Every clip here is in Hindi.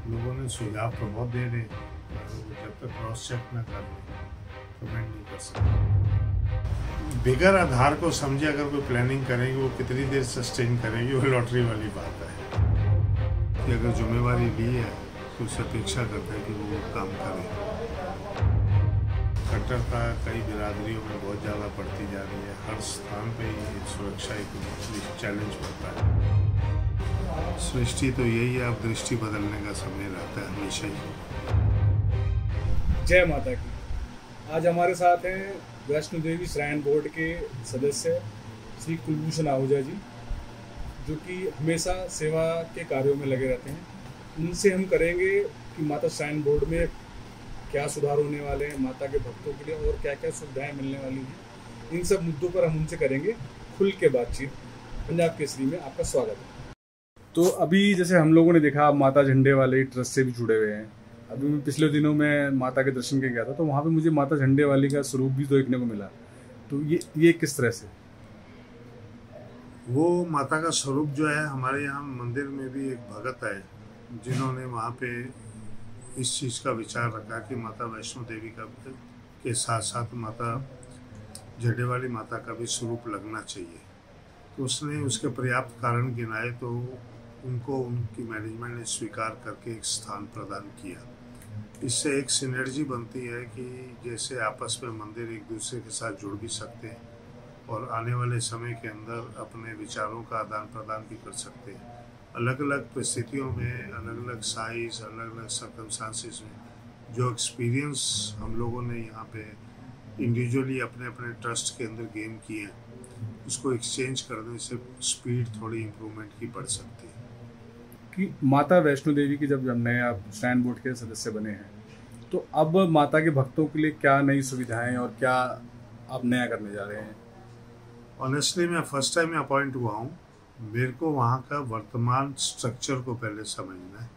लोगों ने सुझाव तो बहुत दे रहे हैं, जब तक क्रॉस चेक न कर लें कमेंट नहीं कर सकते। बिगर आधार को समझे अगर कोई प्लानिंग करेंगे वो कितनी देर सस्टेन करेंगे, वो लॉटरी वाली बात है कि अगर जिम्मेवारी ली है तो उससे अपेक्षा करते हैं कि वो काम करें। कट्टरता कई बिरादरियों में बहुत ज़्यादा बढ़ती जा रही है, हर स्थान पे ही सुरक्षा एक चैलेंज बढ़ता है। सृष्टि तो यही है, अब दृष्टि बदलने का समय रहता है हमेशा ही। जय माता की। आज हमारे साथ हैं वैष्णो देवी श्राइन बोर्ड के सदस्य श्री कुलभूषण आहूजा जी, जो कि हमेशा सेवा के कार्यों में लगे रहते हैं। उनसे हम करेंगे कि माता श्राइन बोर्ड में क्या सुधार होने वाले हैं माता के भक्तों के लिए और क्या क्या सुविधाएं मिलने वाली हैं, इन सब मुद्दों पर हम उनसे करेंगे खुल के बातचीत। पंजाब केसरी में आपका स्वागत है। तो अभी जैसे हम लोगों ने देखा, आप माता झंडे वाले ट्रस्ट से भी जुड़े हुए हैं। अभी मैं पिछले दिनों में माता के दर्शन के गया था, तो वहाँ पे मुझे माता झंडे वाली का स्वरूप भी देखने को मिला। तो ये किस तरह से? वो माता का स्वरूप जो है, हमारे यहाँ मंदिर में भी एक भगत है जिन्होंने वहाँ पे इस चीज़ का विचार रखा कि माता वैष्णो देवी का के साथ साथ माता झंडे वाली माता का भी स्वरूप लगना चाहिए। तो उसने उसके पर्याप्त कारण गिनाए, तो उनको उनकी मैनेजमेंट ने स्वीकार करके एक स्थान प्रदान किया। इससे एक सिनर्जी बनती है कि जैसे आपस में मंदिर एक दूसरे के साथ जुड़ भी सकते हैं और आने वाले समय के अंदर अपने विचारों का आदान प्रदान भी कर सकते हैं। अलग अलग परिस्थितियों में, अलग अलग साइज, अलग अलग सर्कमस्टांसेस में जो एक्सपीरियंस हम लोगों ने यहाँ पे इंडिविजुअली अपने अपने ट्रस्ट के अंदर गेन किए हैं, उसको एक्सचेंज करने से स्पीड थोड़ी इम्प्रूवमेंट की बढ़ सकती है। कि माता वैष्णो देवी की जब नए आप श्राइन बोर्ड के सदस्य बने हैं, तो अब माता के भक्तों के लिए क्या नई सुविधाएं और क्या आप नया करने जा रहे हैं? ऑनेस्टली मैं फर्स्ट टाइम अपॉइंट हुआ हूँ। मेरे को वहाँ का वर्तमान स्ट्रक्चर को पहले समझना है,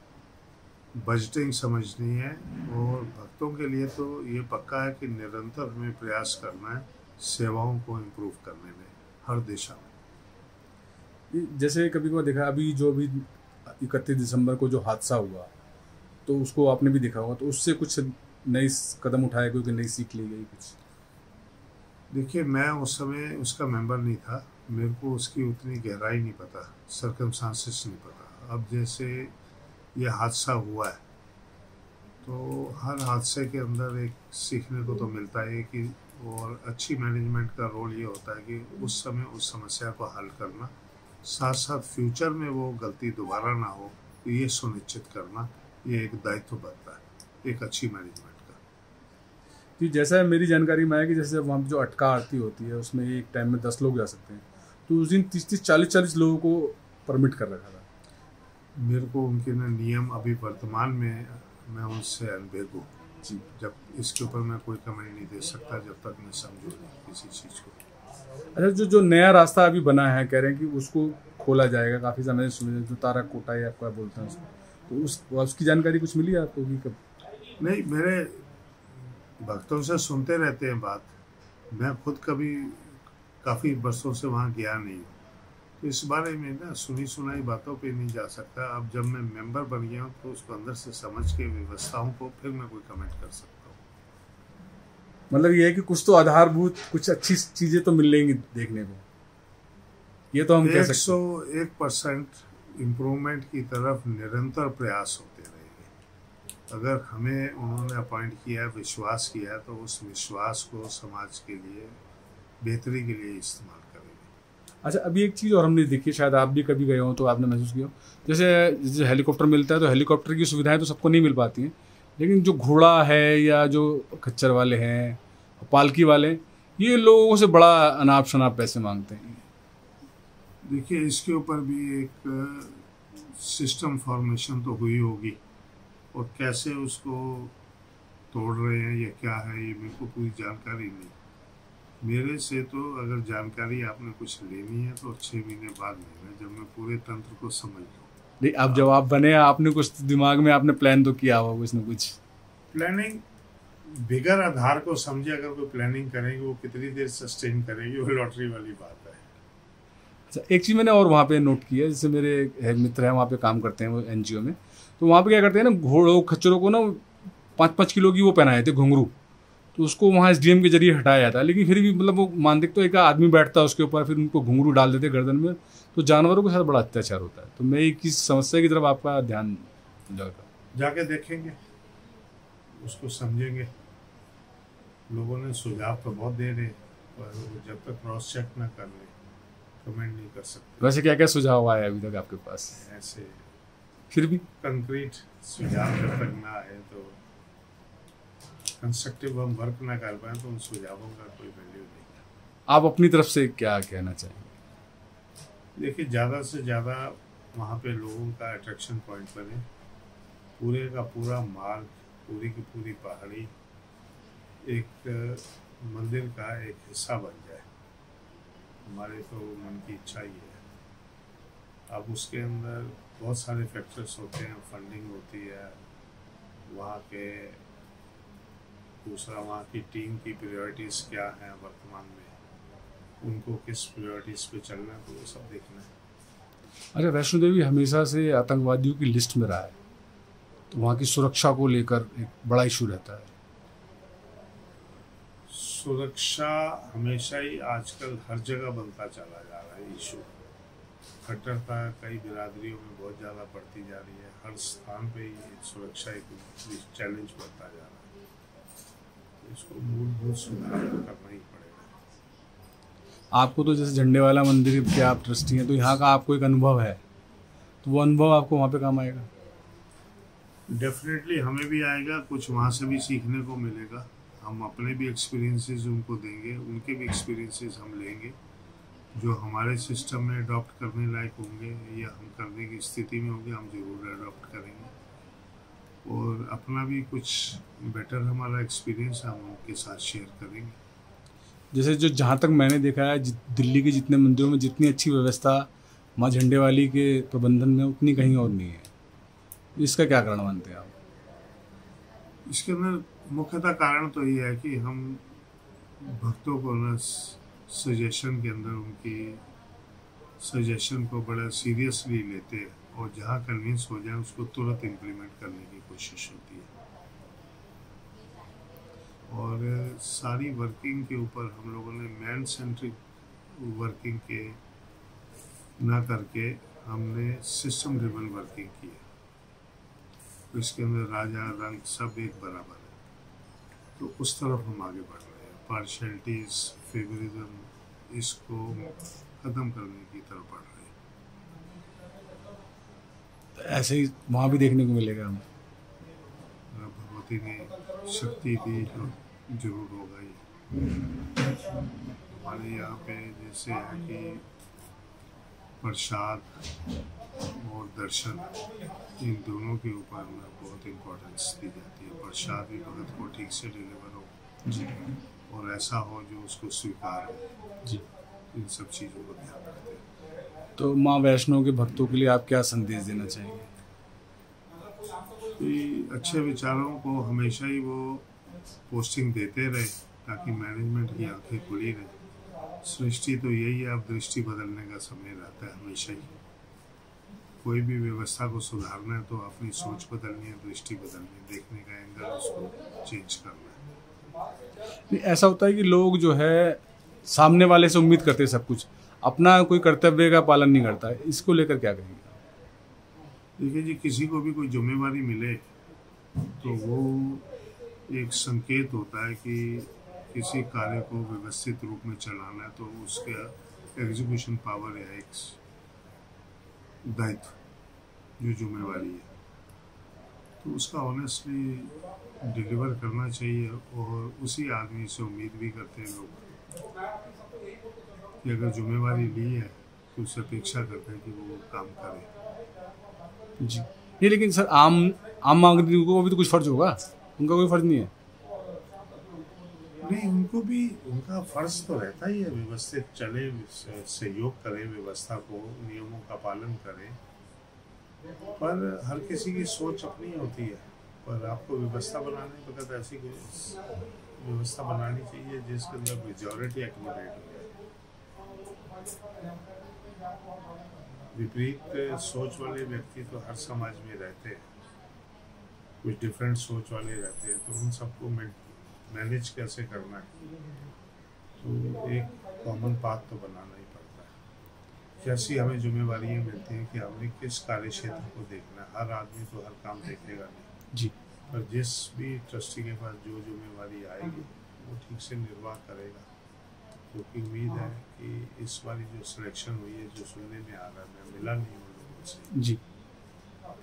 बजटिंग समझनी है, और भक्तों के लिए तो ये पक्का है कि निरंतर हमें प्रयास करना है सेवाओं को इम्प्रूव करने में हर दिशा में। जैसे कभी कभार देखा, अभी 31 दिसंबर को जो हादसा हुआ, तो उसको आपने भी देखा होगा, तो उससे कुछ नई कदम उठाए गए, कोई नई सीख ली गई कुछ? देखिए, मैं उस समय उसका मेंबर नहीं था, मेरे को उसकी उतनी गहराई नहीं पता, सर्कमस्टांसेस नहीं पता। अब जैसे ये हादसा हुआ है, तो हर हादसे के अंदर एक सीखने को तो मिलता है कि, और अच्छी मैनेजमेंट का रोल ये होता है कि उस समय उस समस्या को हल करना, साथ साथ फ्यूचर में वो गलती दोबारा ना हो, तो ये सुनिश्चित करना, ये एक दायित्व बनता है एक अच्छी मैनेजमेंट का। कि जैसा मेरी जानकारी में है कि जैसे वहाँ जो अटका आरती होती है, उसमें एक टाइम में 10 लोग जा सकते हैं, तो उस दिन 30-30, 40-40 लोगों को परमिट कर रखा था। मेरे को उनके नियम अभी वर्तमान में, मैं उनसे अनभिज्ञ हूँ जी। जब इसके ऊपर मैं कोई कमेंट नहीं दे सकता जब तक मैं समझूँ नहीं किसी चीज़ को। अच्छा, जो नया रास्ता अभी बना है, कह रहे हैं कि उसको खोला जाएगा, काफ़ी समय से सुने, जो तारा कोटा या क्या बोलते हैं उसको, तो उसकी जानकारी कुछ मिली आपको कि कब? नहीं, मेरे भक्तों से सुनते रहते हैं बात, मैं खुद कभी काफ़ी बरसों से वहाँ गया नहीं हूँ, तो इस बारे में ना सुनी सुनाई बातों पे नहीं जा सकता। अब जब मैं मेंबर बन गया हूँ तो उसको अंदर से समझ के व्यवस्थाओं को फिर मैं कोई कमेंट कर सकता हूँ। मतलब ये है कि कुछ तो आधारभूत, कुछ अच्छी चीज़ें तो मिलेंगी देखने को, ये तो हम कह सकते हैं। 101% इम्प्रूवमेंट की तरफ निरंतर प्रयास होते रहेंगे। अगर हमें उन्होंने अपॉइंट किया है, विश्वास किया है, तो उस विश्वास को समाज के लिए बेहतरी के लिए इस्तेमाल करेंगे। अच्छा, अभी एक चीज़ और हमने देखी, शायद आप भी कभी गए हो तो आपने महसूस किया हो, जैसे हेलीकॉप्टर मिलता है, तो हेलीकॉप्टर की सुविधाएं तो सबको नहीं मिल पाती हैं, लेकिन जो घोड़ा है या जो खच्चर वाले हैं, पालकी वाले, ये लोगों से बड़ा अनाप शनाप पैसे मांगते हैं। देखिए, इसके ऊपर भी एक सिस्टम फॉर्मेशन तो हुई होगी, और कैसे उसको तोड़ रहे हैं या क्या है, ये मेरे को पूरी जानकारी नहीं। मेरे से तो अगर जानकारी आपने कुछ लेनी है तो 6 महीने बाद लेना, जब मैं पूरे तंत्र को समझ लूँ। नहीं, अब जब आप बने, आपने कुछ दिमाग में आपने प्लान तो किया होगा कुछ न कुछ। प्लानिंग बिगर आधार को समझे अगर कोई प्लानिंग करेंगे, वो कितनी देर सस्टेन करेंगे, वो लॉटरी वाली बात है। अच्छा, एक चीज़ मैंने और वहाँ पे नोट की है, जैसे मेरे एक मित्र हैं वहाँ पे काम करते हैं, वो NGO में, तो वहाँ पे क्या करते हैं ना, घोड़ों खच्चरों को ना 5-5 किलो की वो पहनाए थे घुंघरू, तो उसको वहाँ SDM के जरिए हटाया जाता है। लेकिन फिर भी मतलब वो मानते तो एक आदमी बैठता है उसके ऊपर, फिर उनको घुंघरू डाल देते गर्दन में, तो जानवरों के साथ बड़ा अत्याचार होता है। तो मैं एक इस समस्या की तरफ आपका ध्यान जाके देखेंगे, उसको समझेंगे। लोगों ने सुझाव तो बहुत दे रहे, पर जब तक क्रॉस चेक ना कर ले कमेंट नहीं कर सकते। वैसे क्या क्या सुझाव आए अभी तक आपके पास? ऐसे फिर भी कंक्रीट सुझाव जब तक ना आए, तो कंस्ट्रक्टिव हम वर्क ना कर पाए, तो उन सुझावों का कोई वैल्यू नहीं। आप अपनी तरफ से क्या कहना चाहेंगे? देखिए, ज़्यादा से ज़्यादा वहाँ पे लोगों का अट्रैक्शन पॉइंट बने, पूरे का पूरा मार्ग, पूरी की पूरी पहाड़ी एक मंदिर का एक हिस्सा बन जाए। हमारे तो मन की इच्छा ही है। अब उसके अंदर बहुत सारे फैक्टर्स होते हैं, फंडिंग होती है, वहाँ के दूसरा वहाँ की टीम की प्रायोरिटीज़ क्या हैं वर्तमान में, उनको किस प्रायोरिटीज़ पे चलना है, तो वो सब देखना है। अच्छा, वैष्णो देवी हमेशा से आतंकवादियों की लिस्ट में रहा है, तो वहाँ की सुरक्षा को लेकर एक बड़ा इशू रहता है। सुरक्षा हमेशा ही आजकल हर जगह बनता चला जा रहा है इशू। कट्टरता कई बिरादरियों में बहुत ज़्यादा बढ़ती जा रही है, हर स्थान पे ही सुरक्षा एक चैलेंज बढ़ता जा रहा है। इसको मूलभूत सुधार करना ही पड़ेगा। आपको तो जैसे झंडे वाला मंदिर के आप ट्रस्टी हैं, तो यहाँ का आपको एक अनुभव है, तो वो अनुभव आपको वहाँ पे काम आएगा? डेफिनेटली हमें भी आएगा, कुछ वहाँ से भी सीखने को मिलेगा। हम अपने भी एक्सपीरियंसेस उनको देंगे, उनके भी एक्सपीरियंसेस हम लेंगे, जो हमारे सिस्टम में अडॉप्ट करने लायक होंगे या हम करने की स्थिति में होंगे, हम जरूर अडॉप्ट करेंगे। और अपना भी कुछ बेटर हमारा एक्सपीरियंस हम उनके साथ शेयर करेंगे। जैसे जो जहाँ तक मैंने देखा है, दिल्ली के जितने मंदिरों में जितनी अच्छी व्यवस्था माँ झंडे वाली के प्रबंधन में, उतनी कहीं और नहीं है। इसका क्या कारण मानते हैं आप? इसके अंदर मुख्यतः कारण तो ये है कि हम भक्तों को न सजेशन के अंदर उनकी सजेशन को बड़ा सीरियसली लेते हैं, और जहाँ कन्विंस हो जाए उसको तुरंत इम्प्लीमेंट करने की कोशिश होती है। और सारी वर्किंग के ऊपर हम लोगों ने मैन सेंट्रिक वर्किंग के ना करके हमने सिस्टम ड्रिवन वर्किंग की है। तो इसके अंदर राजा रंग सब एक बराबर है, तो उस तरफ हम आगे बढ़ रहे हैं। पार्शियलिटीज, फेवरिज्म, इसको ख़त्म करने की तरफ बढ़ रहे हैं। तो ऐसे ही वहाँ भी देखने को मिलेगा हमें। भगवती ने शक्ति दी तो जरूर होगा ही। हमारे यहाँ पे जैसे है कि प्रसाद और दर्शन, इन दोनों के ऊपर बहुत इम्पोर्टेंस दी जाती है। प्रसाद भी भगत को ठीक से डिलीवर हो जी, और ऐसा हो जो उसको स्वीकार हो जी, इन सब चीज़ों को ध्यान रखते हैं। तो माँ वैष्णो के भक्तों के लिए आप क्या संदेश देना चाहेंगे? कि अच्छे विचारों को हमेशा ही वो पोस्टिंग देते रहे, ताकि मैनेजमेंट की आंखें खुली रहे। सृष्टि तो यही है, अब दृष्टि बदलने का समय रहता है हमेशा ही। कोई भी व्यवस्था को सुधारना है तो अपनी सोच बदलनी है, दृष्टि बदलनी है, देखने का एंगल उसको चेंज करना है। ऐसा होता है कि लोग जो है सामने वाले से उम्मीद करते हैं सब कुछ, अपना कोई कर्तव्य का पालन नहीं करता है। इसको लेकर क्या कहेंगे? देखिए जी, किसी को भी कोई जिम्मेवारी मिले तो वो एक संकेत होता है कि किसी कार्य को व्यवस्थित रूप में चलाना है, तो उसका एग्जीक्यूशन पावर है, एक दायित्व, जो जिम्मेवारी है, तो उसका ऑनेस्टली डिलीवर करना चाहिए। और उसी आदमी से उम्मीद भी करते हैं लोग कि अगर जिम्मेवारी ली है तो उससे अपेक्षा करते हैं कि वो काम करे। जी नहीं, लेकिन सर आम नागरिकों को भी तो कुछ फर्ज होगा, उनका कोई फर्ज नहीं है? नहीं, उनको भी उनका फर्ज तो रहता ही है, व्यवस्थित चले, सहयोग करें, व्यवस्था को, नियमों का पालन करें। पर हर किसी की सोच अपनी होती है। पर आपको व्यवस्था बनाने वक्त ऐसी व्यवस्था बनानी चाहिए जिसके अंदर मेजॉरिटी एक्टिवेट हो जाए। विपरीत सोच वाले व्यक्ति तो हर समाज में रहते हैं। कुछ डिफरेंट सोच वाले रहते हैं, तो उन सबको मैनेज कैसे करना है, तो एक कॉमन पाथ तो बनाना ही पड़ता है। जैसी हमें जिम्मेवारियाँ मिलती हैं कि हमें किस कार्य क्षेत्र को देखना है, हर आदमी तो हर काम देखेगा नहीं जी, पर जिस भी ट्रस्टी के पास जो जिम्मेवारी आएगी वो ठीक से निर्वाह करेगा। क्योंकि उम्मीद है कि इस बारी जो सिलेक्शन हुई है, जो सुनने में आ रहा है, मैं मिला नहीं हूँ लोगों से जी,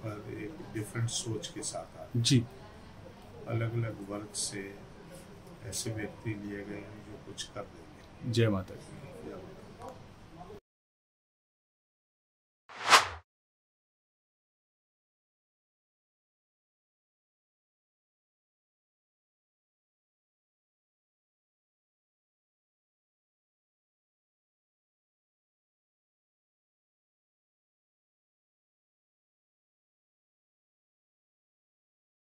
पर एक डिफरेंट सोच के साथ आ रहे जी, हैं। अलग अलग वर्ग से ऐसे व्यक्ति लिए गए हैं जो कुछ कर देंगे। जय माता दी।